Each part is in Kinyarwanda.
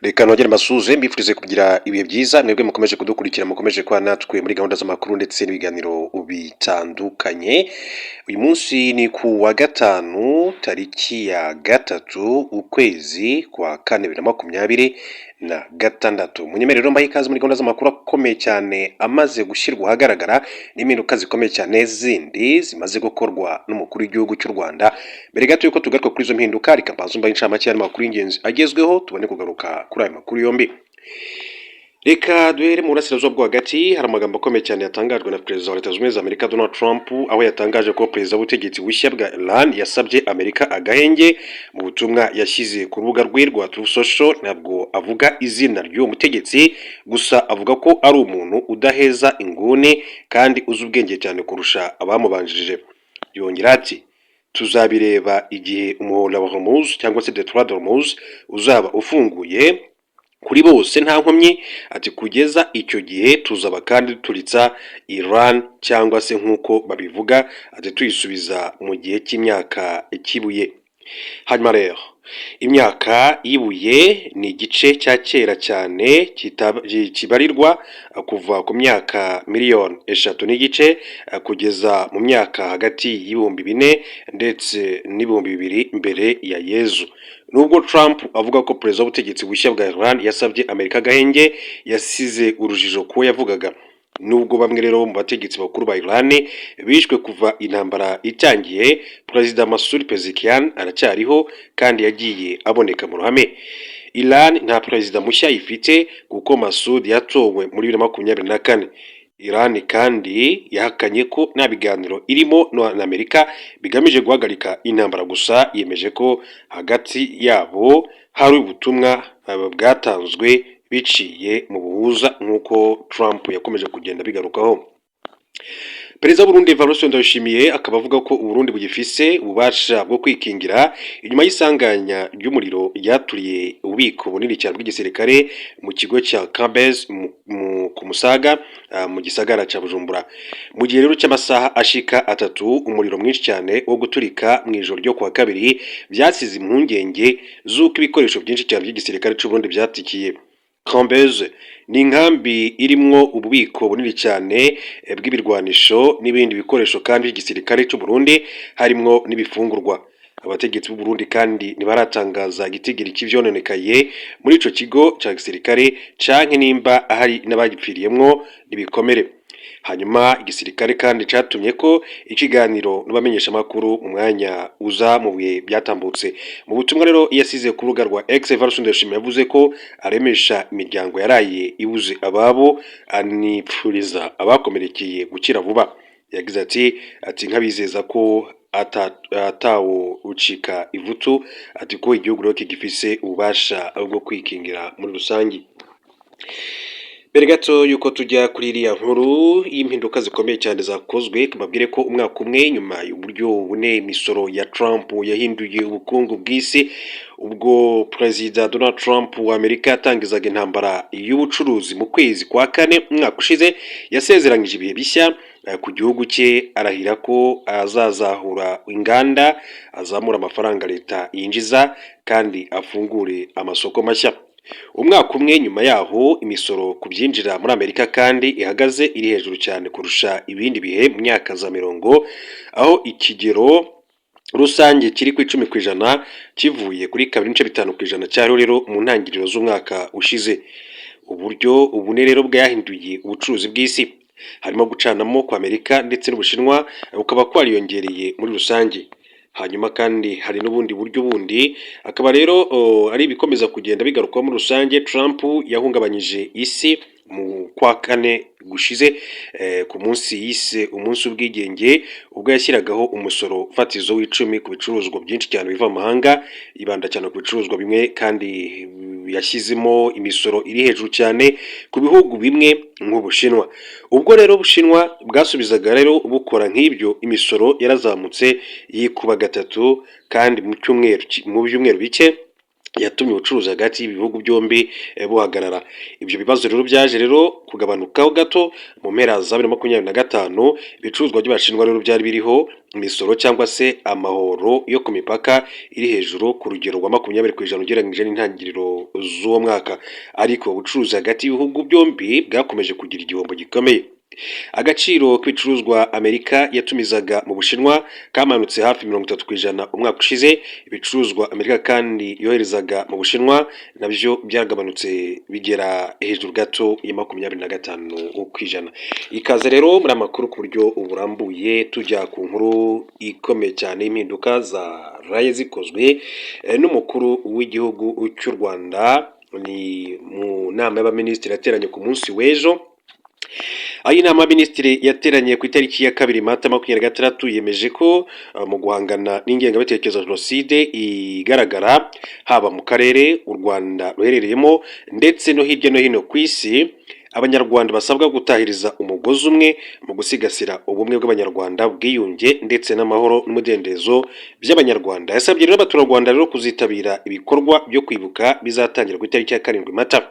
Reka nongere mbasuhuze mbifurize kugira ibihe byiza mwebwe mukomeje kudukurikira mukomeje kwa natwe muri gahunda z'amakuru ndetse n'ibiganiro bitandukanye. Uyu munsi ni ku wa gatanu tariki ya gatatu ukwezi kwa kane 2026. Munyemerero mbaye ikaze muri gahunda z'amakuru akomeye cyane amaze gushyirwa ahagaragara n'impinduka zikomeye cyane zindi zimaze gukorwa n'umukuru w'igihugu cy'u Rwanda. Mbere gato yuko tugaruka kuri izo mpinduka reka mbanze mbaye inshamake y'amakuru y'ingenzi agezweho tubone kugaruka kuri aya makuru yombi. Reka duhere mu burasirazuba bwo hagati. Hari amagambo akomeye cyane yatangajwe na perezida wa Leta Zunze Ubumwe za Amerika Donald Trump, aho yatangaje ko perezida w'ubutegetsi bushya bwa Iran yasabye Amerika agahenge. Mu butumwa yashyize ku rubuga rwe rwa Truth Social ntabwo avuga izina ry'uwo mutegetsi, gusa avuga ko ari umuntu udaheza inguni kandi uzi ubwenge cyane kurusha abamubanjirije. Yongera ati tuzabireba igihe umuhora wa Hormuz cyangwa se Detroit de Hormuz uzaba ufunguye kuri bose nta nkomyi. Ati kugeza icyo gihe tuzaba kandi turitsa Iran cyangwa se nk'uko babivuga, ati tuyisubiza mu gihe cy'imyaka ikibuye. Hanyuma rero imyaka y'ibuye ni igice cya kera cyane kibarirwa kuva ku myaka miliyoni 3 n'igice kugeza mu myaka hagati y'ibihumbi 4 ndetse n'ibihumbi 2 mbere ya Yezu. Nubwo Trump avuga ko perezida w'ubutegetsi bushya bwa Iran yasabye Amerika agahenge, yasize urujijo kuwo yavugaga. Nubwo bamwe rero mu bategetsi bakuru ba Iran bishwe kuva intambara itangiye, Perezida Masoud Pezeshkian aracyariho kandi yagiye aboneka mu ruhame. Iran nta perezida mushya ifite kuko Masoud yatowe muri 2024. Iran kandi yahakanye ko nta biganiro irimo na Amerika bigamije guhagarika intambara, gusa yemeje ko hagati yabo hari ubutumwa bwatanzwe biciye mu buhuza nk'uko Trump yakomeje kugenda bigarukaho. Perezida w'Uburundi Evariste Ndayishimiye akaba avuga ko Uburundi bugifise ububasha bwo kwikingira inyuma y'isanganya ry'umuriro ryaturiye ububiko bunini cyane bw'igisirikare mu kigo cya Kabez ku Musaga mu gisagara cya Bujumbura. Mu gihe rero cy'amasaha ashika 3 umuriro mwinshi cyane wo guturika mu ijoro ryo kuwa kabiri byasize impungenge z'uko ibikoresho byinshi cyane by'igisirikare cy'u Burundi byatikiye. Kambeze ni inkambi irimwo ububiko bunini cyane bw'ibirwanisho n'ibindi bikoresho kandi igisirikare cy'u Burundi harimwo n'ibifungurwa. Abategetsi b'u Burundi kandi ntibaratangaza igitigiri cy'ivyononekaye muri ico kigo cya gisirikare canke nimba ahari n'abagipfiriyemwo nibikomere. Hanyuma igisirikare kandi catumye ko ikiganiro n'abamenyesha makuru mu mwanya uza mu bihe byatambutse. Mu butumwa rero yasize ku rubuga rwa X, Evariste Ndayishimiye yavuze ko aremesha imiryango yaraye ibuze ababo, anipfuriza abakomerekeye gukira vuba. Yagize ati nkabizeza ko atawo ucika ivutu, ati ko igihugu rero kigifise ububasha bwo kwikingira muri rusangi. Mbere gato yuko tujya kuri iriya nkuru y'impinduka zikomeye cyane zakozwe, tubabwire ko umwaka umwe nyuma y'uburyo bune imisoro ya Trump yahinduye ubukungu bw'isi, ubwo Perezida Donald Trump wa Amerika yatangizaga intambara y'ubucuruzi mu kwezi kwa kane umwaka ushize, yasezeranyije ibihe bishya ku gihugu cye, arahira ko azazahura inganda, azamura amafaranga leta yinjiza kandi afungure amasoko mashya. Umwaka umwe nyuma yaho imisoro ku byinjira muri Amerika kandi ihagaze iri hejuru cyane kurusha ibindi bihe mu myaka za 40, aho ikigero rusange kiri ku 10% kivuye kuri 2.5% cyari rero mu ntangiriro z'umwaka ushize. Uburyo ubune rero bwahinduye ubucuruzi bw'isi, harimo gucanamo kwa Amerika ndetse n'Ubushinwa bukaba kwariyongereye muri rusange. Hanyuma kandi hari n'ubundi buryo bundi, akaba rero ari bikomeza kugenda bigaruka muri rusange. Trump yahungabanyije isi mu kwa kane gushize ku munsi yise umunsi w'ubwigenge, ubwo yashyiragaho umusoro fatizo w'10 ku bicuruzwa byinshi cyane biva mu mahanga, ibanda cyane ku bicuruzwa bimwe kandi yashyizemo imisoro iri hejuru cyane ku bihugu bimwe nk'Ubushinwa. Ubwo rero Ubushinwa bwasubizaga rero bukora nk'ibyo, imisoro yarazamutse yikuba gatatu kandi mu byumweru bike yatumye ubucuruzi hagati y'ibihugu byombi buhagarara. Ibyo bibazo rero byaje rero kugabanukaho gato mu mpera za 2025. Ibicuruzwa by'Abashinwa rero byari biriho imisoro cyangwa se amahoro yo ku mipaka iri hejuru ku rugero rwa 20% ugereranyije n'intangiriro z'uwo mwaka, ariko ubucuruzi hagati y'ibihugu byombi bwakomeje kugira igihombo gikomeye. Agaciro k'ibicuruzwa Amerika yatumizaga mu Bushinwa kamanutse hafi 30% umwaka ushize. Ibicuruzwa Amerika kandi yoherezaga mu Bushinwa nabyo byagabanutse bigera hejuru gato ya 25%. Ikaze rero muri amakuru ku buryo uburambuye, tujya ku nkuru ikomeye cyane y'impinduka zaraye zikozwe n'umukuru w'igihugu cy'u Rwanda. Ni mu nama y'abaminisitiri yateranye ku munsi w'ejo. Aho inama y'abaminisitiri yateranye ku itariki ya 2 Mata 2026 yemeje ko mu guhangana n'ingengabitekerezo ya jenoside igaragara haba mu karere u Rwanda ruherereyemo ndetse no hirya no hino ku isi, Abanyarwanda basabwa gutahiriza umugozi umwe mu gusigasira ubumwe bw'Abanyarwanda, ubwiyunge ndetse n'amahoro n'umudendezo by'Abanyarwanda. Yasabye rero abaturarwanda rero kuzitabira ibikorwa byo kwibuka bizatangira ku itariki ya 7 Mata.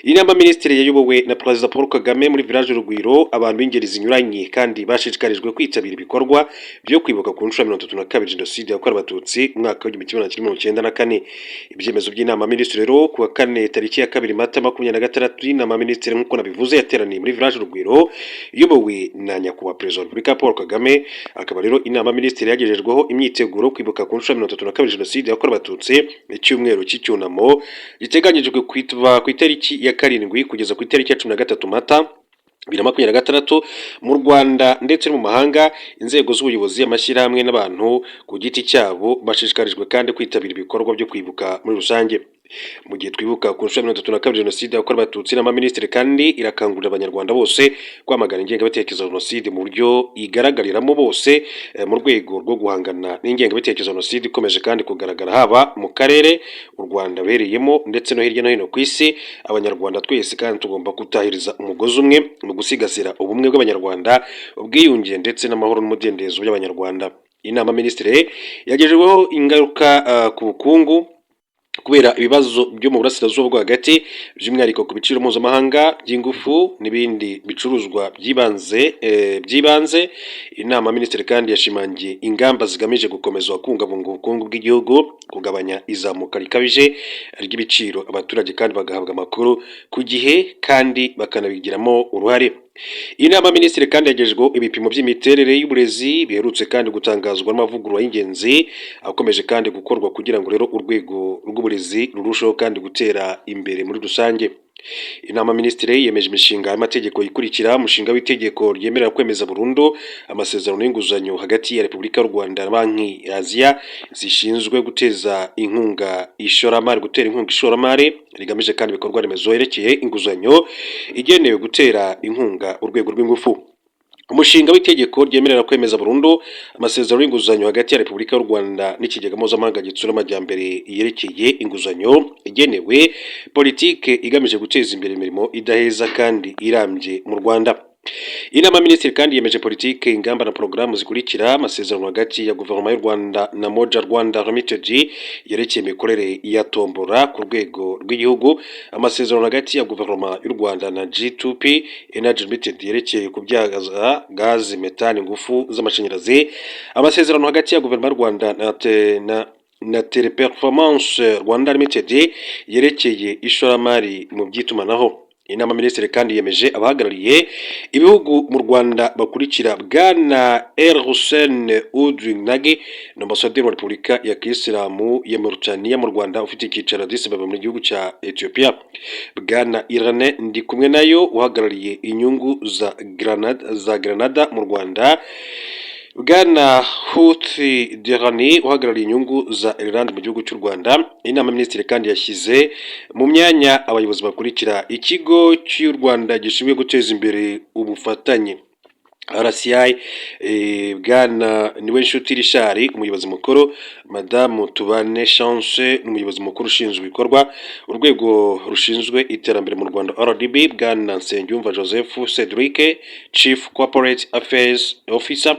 Inama y'abaminisitiri yayobowe na Perezida Paul Kagame muri Village Urugwiro. Abantu b'ingeri zinyuranye kandi bashishikarijwe kwitabira ibikorwa byo kwibuka ku nshuro ya 32 jenoside yakorewe Abatutsi mu mwaka w'1994. Ibyemezo by'inama y'abaminisitiri rero ku wa 4 tariki ya 2 Mata 2026, inama y'abaminisitiri nk'uko nabivuze yateraniye muri Village Urugwiro iyobowe na nyakubahwa Perezida wa Repubulika Paul Kagame. Akaba rero inama y'abaminisitiri yagejejweho imyiteguro kwibuka ku nshuro ya 32 jenoside yakorewe Abatutsi. Icyumweru cy'icyunamo giteganyijwe kwitwa ku itariki ya 7 kugeza ku itariki ya 13 Mata 2026 mu Rwanda ndetse no mu mahanga. Inzego z'ubuyobozi, amashyirahamwe n'abantu ku giti cyabo bashishikarijwe kandi kwitabira ibikorwa byo kwibuka muri rusange. Mu gihe twibuka ku nshuro ya 32 jenoside yakorewe Abatutsi, inama y'abaminisitiri kandi irakangurira Abanyarwanda bose kwamagana ingengabitekerezo ya jenoside mu buryo igaragariramo bose mu rwego rwo guhangana n'ingengabitekerezo ya jenoside ikomeje kandi kugaragara haba mu karere u Rwanda ruherereyemo ndetse no hirya no hino ku isi. Abanyarwanda twese kandi tugomba gutahiriza umugozi umwe mu gusigasira ubumwe bw'Abanyarwanda, ubwiyunge ndetse n'amahoro n'umudendezo by'Abanyarwanda. Inama y'abaminisitiri yagejejeho ingaruka ku bukungu kubera ibibazo byo mu burasirazuba bwo hagati, by'umwihariko ku biciro mpuzamahanga by'ingufu n'ibindi bicuruzwa by'ibanze. Inama y'abaminisitiri kandi yashimangiye ingamba zigamije gukomeza kubungabunga ubukungu bw'igihugu, kugabanya izamuka rikabije ry'ibiciro, abaturage kandi bagahabwa amakuru ku gihe kandi bakanabigiramo uruhare. Iyi nama y'abaminisitiri kandi yagejejweho ibipimo by'imiterere y'uburezi biherutse kandi gutangazwa n'amavugurura y'ingenzi akomeje kandi gukorwa kugira ngo rero urwego rw'uburezi rurusheho kandi gutera imbere muri rusange. Inama y'abaminisitiri yemeje imishinga y'amategeko ikurikira: umushinga w'itegeko ryemerera kwemeza burundu amasezerano y'inguzanyo hagati ya Repubulika y'u Rwanda na Banki ya Aziya zishinzwe gutera inkunga ishoramari rigamije kandi ibikorwa remezo yerekeye inguzanyo igenewe gutera inkunga urwego rw'ingufu. Umushinga w'itegeko ryemerera kwemeza burundu amasezerano y'inguzanyo hagati ya Repubulika y'u Rwanda n'ikigega mpuzamahanga gitsura amajyambere yerekeye inguzanyo igenewe politike igamije guteza imbere imirimo idaheza kandi irambye mu Rwanda. Inama y'abaminisitiri kandi yemeje politike, ingamba na porogaramu zikurikira: amasezerano hagati ya guverinoma y'u Rwanda na Moja Rwanda Limited yerekeye imikorere ya tombora ku rwego rw'igihugu, amasezerano hagati ya guverinoma y'u Rwanda na G2P Energy Limited yerekeye kubyaza gazi metani ingufu z'amashanyarazi, amasezerano hagati ya guverinoma y'u Rwanda na Teleperformance Rwanda Limited yerekeye ishoramari mu by'itumanaho. Inama y'abaminisitiri kandi yemeje abahagarariye ibihugu mu Rwanda bakurikira: Bwana El Hussein Udrinagi, Ambasaderi wa Repubulika ya Kisilamu ya Mauritania mu Rwanda ufite icyicaro Addis Ababa mu gihugu cya Ethiopia; Bwana Irene Ndikumwenayo uhagarariye inyungu za Grenada mu Rwanda; Bwana Huthi Derani uhagarariye inyungu za Ireland mu gihugu cy'u Rwanda. Inama y'abaminisitiri kandi yashyize mu myanya abayobozi bakurikira: ikigo cy'u Rwanda gishinzwe guteza imbere ubufatanye RCI, bwana Niwenshuti Richard umuyobozi mukuru, madamu Tubane Chance n'umuyobozi mukuru ushinzwe ibikorwa, urwego rushinzwe iterambere mu Rwanda RDB, bwana Nsengiyumva Joseph Cedric Chief Corporate Affairs Officer,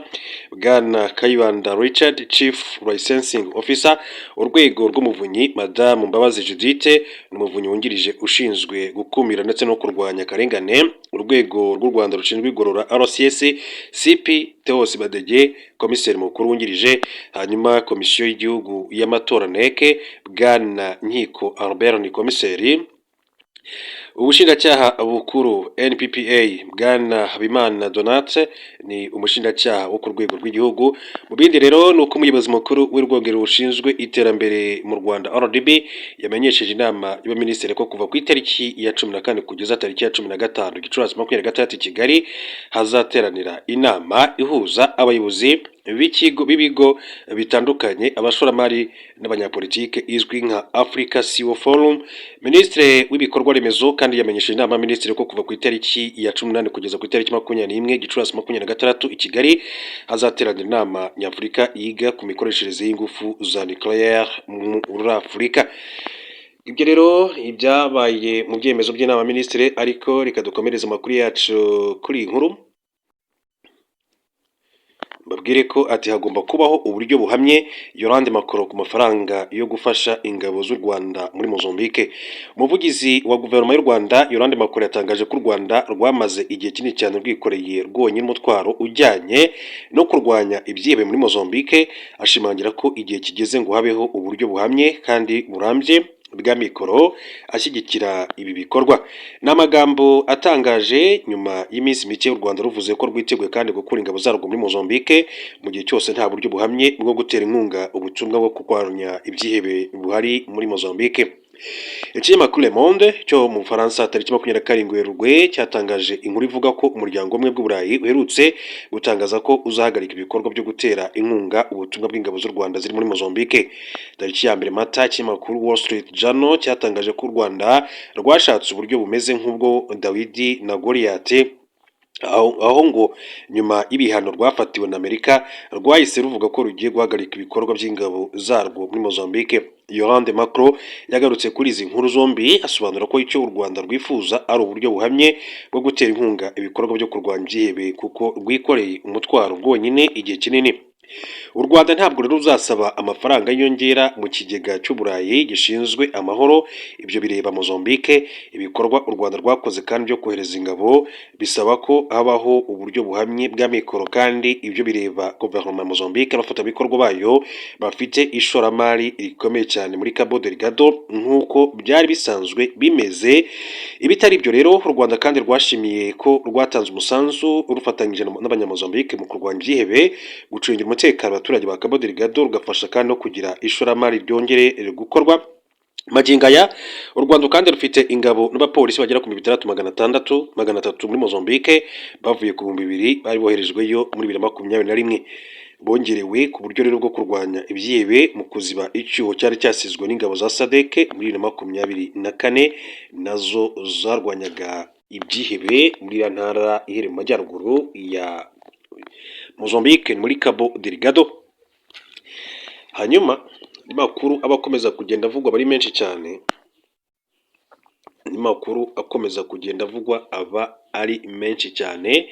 bwana Kayibanda Richard Chief Licensing Officer, urwego rw'umuvunyi madamu Mbabazi Judith n'umuvunyi wungirije ushinzwe gukumira ndetse no kurwanya akarengane, urwego rw'u Rwanda rushinzwe igorora RCS, CP Theos Badege komiseri mukuru wungirije, hanyuma komisiyo y'igihugu y'amatora NEC, bwana Nkiko Albert ni komiseri, ubushinjacyaha bukuru NPPA, bwana Habimana Donate ni umushinjacyaha wo ku rwego rw'igihugu. Mu bindi rero ni uko umuyobozi mukuru w'urwogero rushinzwe iterambere mu Rwanda RDB yamenyesheje inama y'abaminisitiri ko kuva ku itariki ya 14 kugeza tariki ya 15 Gicurasi 2026 i Kigali hazateranira inama ihuza abayobozi b'ibigo bitandukanye, abashoramari n'abanyapolitike izwi nka Africa CEO Forum. Minisitiri w'ibikorwa remezo kandi yamenyesheje inama y'abaminisitiri ko kuva ku itariki ya 18 kugeza ku itariki 21 Gicurasi 2026 i Kigali hazateranira inama nyafurika yiga ku mikoreshereze y'ingufu za nucleaire muri Afurika. Ibyo rero ibyabaye mu byemezo by'inama y'abaminisitiri, ariko reka dukomereze amakuru yacu kuri iyi nkuru. Babwire ko ati hagomba kubaho uburyo buhamye Yolande Makoro ku mafaranga yo gufasha ingabo z'u Rwanda muri Mozambique. Umuvugizi wa guverinoma y'u Rwanda Yolande Makoro yatangaje ko u Rwanda rwamaze igihe kinini cyane rwikoreye rwonyine umutwaro ujyanye no kurwanya ibyihebe muri Mozambique, ashimangira ko igihe kigeze ngo habeho uburyo buhamye kandi burambye bwa mikoro ashyigikira ibi bikorwa. N'amagambo atangaje nyuma y'iminsi mike u Rwanda ruvuze ko rwiteguye kandi gukura ingabo zarwo muri Mozambique mu gihe cyose nta buryo buhamye bwo gutera inkunga ubutumwa bwo kurwanya ibyihebe buhari muri Mozambique. Ikinyamakuru Le Monde cyo mu Bufaransa tariki 27 Werurwe cyatangaje inkuru ivuga ko umuryango umwe bw'Uburayi uherutse gutangaza ko uzahagarika ibikorwa byo gutera inkunga ubutumwa bw'ingabo z'u Rwanda ziri muri Mozambique. Tariki ya 2 Mata ikinyamakuru Wall Street Journal cyatangaje ko u Rwanda rwashatse uburyo bumeze nk'ubwo Dawidi na Goliath, aho ngo nyuma y'ibihano rwafatiwe na Amerika rwahise ruvuga ko rugiye guhagarika ibikorwa by'ingabo zarwo muri Mozambique. Yolande Makoro yagarutse kuri izi nkuru zombi asobanura ko icyo u Rwanda rwifuza ari uburyo buhamye bwo gutera inkunga ibikorwa byo kurwanya ibyihebe kuko rwikoreye umutwaro rwonyine igihe kinini. U Rwanda ntabwo rero ruzasaba amafaranga yiyongera mu kigega cy'Uburayi gishinzwe amahoro, ibyo bireba Mozambique. Ibikorwa u Rwanda rwakoze kandi byo kohereza ingabo bisaba ko habaho uburyo buhamye bwa mikoro, kandi ibyo bireba guverinoma ya Mozambique. Abafatanyabikorwa bayo bafite ishoramari rikomeye cyane muri Cabo Delgado nk'uko byari bisanzwe bimeze. Ibitari ibyo rero u Rwanda kandi rwashimiye ko rwatanze umusanzu rufatanyije n'abanyamozambique mu kurwanya ibyihebe, gucungira umutekano abaturage ba Cabo Delgado, rugafasha kandi no kugira ishoramari ryongere gukorwa. Magingo aya u Rwanda kandi rufite ingabo n'abapolisi bagera ku 600 muri Mozambique bavuye ku 2000 bari boherejweyo muri 2021, bongerewe ku buryo rero bwo kurwanya ibyihebe mu kuziba icyuho cyari cyasizwe n'ingabo za SADC muri 2024 nazo zarwanyaga ibyihebe muri ya ntara iherereye mu majyaruguru ya Mozambique muri Cabo Delgado. Hanyuma ni makuru abakomeza kugenda avugwa bari menshi cyane, ni makuru akomeza kugenda avugwa aba ari menshi cyane.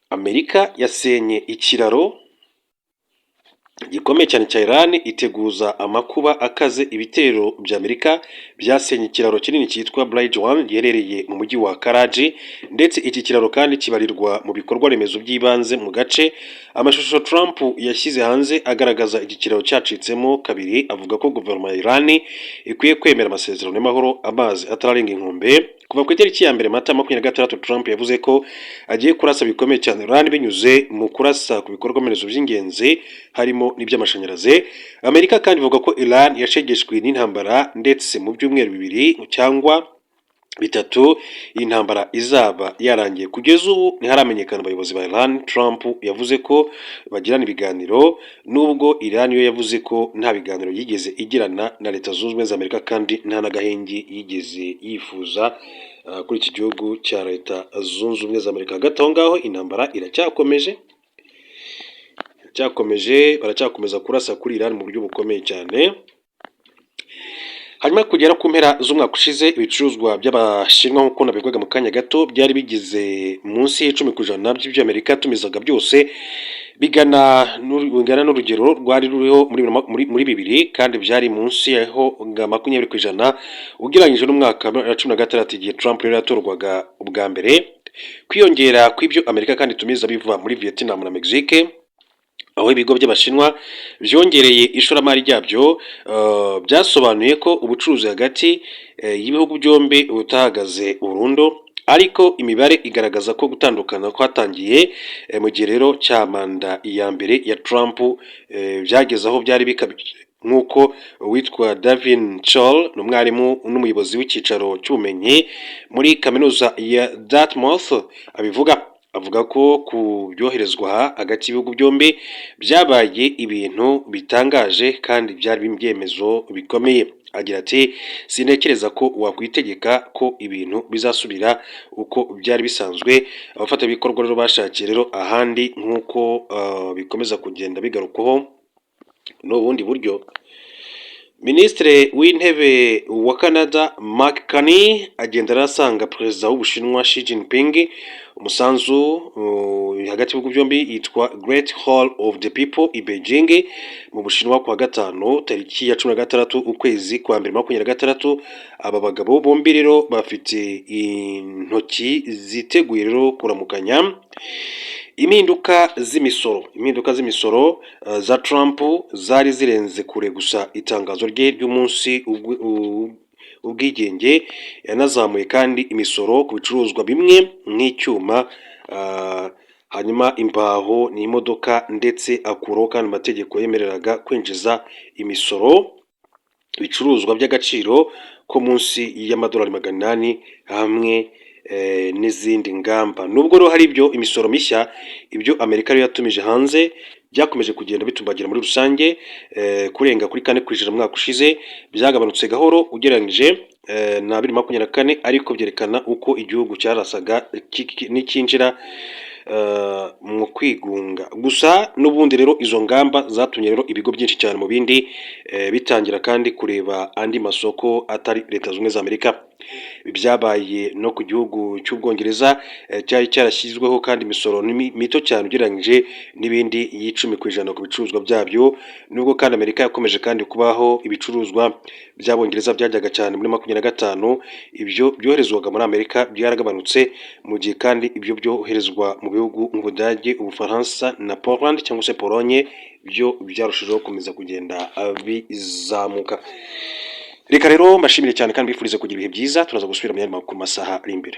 Amerika yasenye ikiraro gikomeye cyane cya Iran, iteguza amakuba akaze. Ibitero bya Amerika byasenye ikiraro kinini cyitwa Bridge 1 giherereye mu mujyi wa Karachi, ndetse iki kiraro kandi kibarirwa mu bikorwa remezo by'ibanze mu gace. Amashusho Trump yashyize hanze agaragaza iki kiraro cyacitsemo kabiri, avuga ko guverinoma ya Iran ikwiye kwemera amasezerano y'amahoro amazi atararenga inkombe. Kuva ku itariki ya 2 Mata 2026 Trump yavuze ko agiye kurasa bikomeye cyane Iran binyuze mu kurasa ku bikorwa remezo by'ingenzi harimo n'iby'amashanyarazi. Amerika kandi ivuga ko Iran yashegeshwe n'intambara ndetse mu byumweru bibiri cyangwa bitatu y'intambara izaba yarangiye. Kugeza ubu ntiharamenyekana abayobozi ba Iran. Trump yavuze ko bagirana ibiganiro, nubwo Iran yo yavuze ko nta biganiro yigeze igirana na Leta Zunze Ubumwe za Amerika kandi nta n'agahenge yigeze yifuza kuri iki gihugu cya Leta Zunze Ubumwe za Amerika. Hagati aho ngaho intambara iracyakomeje, baracyakomeza kurasa kuri Iran mu buryo bukomeye cyane. Hanyuma kugera ku mpera z'umwaka ushize, ibicuruzwa by'Abashinwa nk'uko nabigwaga mu kanya gato byari bigize munsi y'10% by'ibyo Amerika yatumizaga byose, bingana n'urugero rwari ruriho muri bibiri, kandi byari munsi yaho 20% ugereranyije n'umwaka wa 2016 igihe Trump yari yatorwaga ubwa mbere. Kwiyongera kw'ibyo Amerika kandi itumiza biva muri Vietnam na Mexique, aho ibigo by'Abashinwa byongereye ishoramari ryabyo, byasobanuye ko ubucuruzi hagati y'ibihugu byombi butahagaze burundu, ariko imibare igaragaza ko gutandukana kwatangiye mu gihe rero cya manda ya mbere ya Trump byageze aho byari bikabije, nk'uko witwa Davin Chol ni umwarimu n'umuyobozi w'icyicaro cy'ubumenyi muri kaminuza ya Dartmouth avuga ko kubyoherezwa hagati y'ibihugu byombi byabaye ibintu bitangaje kandi byari ibyemezo bikomeye. Agira ati sintekereza ko wakwitegeka ko ibintu bizasubira uko byari bisanzwe. Abafatanyabikorwa rero bashakiye rero ahandi, nk'uko bikomeza kugenda bigarukwaho n'ubundi buryo. Minisitiri w'intebe wa Canada Mark Carney agenda arasanga perezida w'Ubushinwa Xi Jinping. Umusanzu hagati y'ibihugu byombi yitwa Great Hall of the People i Beijing mu Bushinwa kuwa gatanu tariki ya 16 ukwezi kwa 2026. Aba bagabo bombi rero bafite intoki ziteguye rero kuramukanya impinduka z'imisoro za Trump zari zirenze kure gusa itangazo rye ry'umunsi ubwigenge. Yanazamuye kandi imisoro ku bicuruzwa bimwe nk'icyuma, hanyuma imbaho n'imodoka, ndetse akuraho kandi amategeko yemereraga kwinjiza imisoro ibicuruzwa by'agaciro ko munsi y'amadolari 800 hamwe n'izindi ngamba. Nubwo rero hari ibyo imisoro mishya ibyo Amerika yari yatumije hanze byakomeje kugenda bitumbagira muri rusange, kurenga kuri 4% mu mwaka ushize, byagabanutse gahoro ugereranyije na 2024, ariko byerekana uko igihugu cyarasaga n'ikinjira mu kwigunga. Gusa n'ubundi rero izo ngamba zatumye rero ibigo byinshi cyane mu bindi bitangira kandi kureba andi masoko atari Leta Zunze Ubumwe za Amerika. Byabaye no ku gihugu cy'Ubwongereza cyari cyarashyizweho kandi imisoro mito cyane ugereranyije n'ibindi y'10% ku bicuruzwa byabyo. Nubwo kandi Amerika yakomeje kandi kubaho ibicuruzwa by'Abongereza byajyaga cyane muri 2025, ibyo byoherezwaga muri Amerika byaragabanutse, mu gihe kandi ibyo byoherezwa mu bihugu nk'Ubudage, Ubufaransa na Poland cyangwa se Polonye byo byarushijeho gukomeza kugenda bizamuka. Reka rero mbashimire cyane kandi bifurize kugira ibihe byiza. Turaza gusubira mu masaha ari imbere.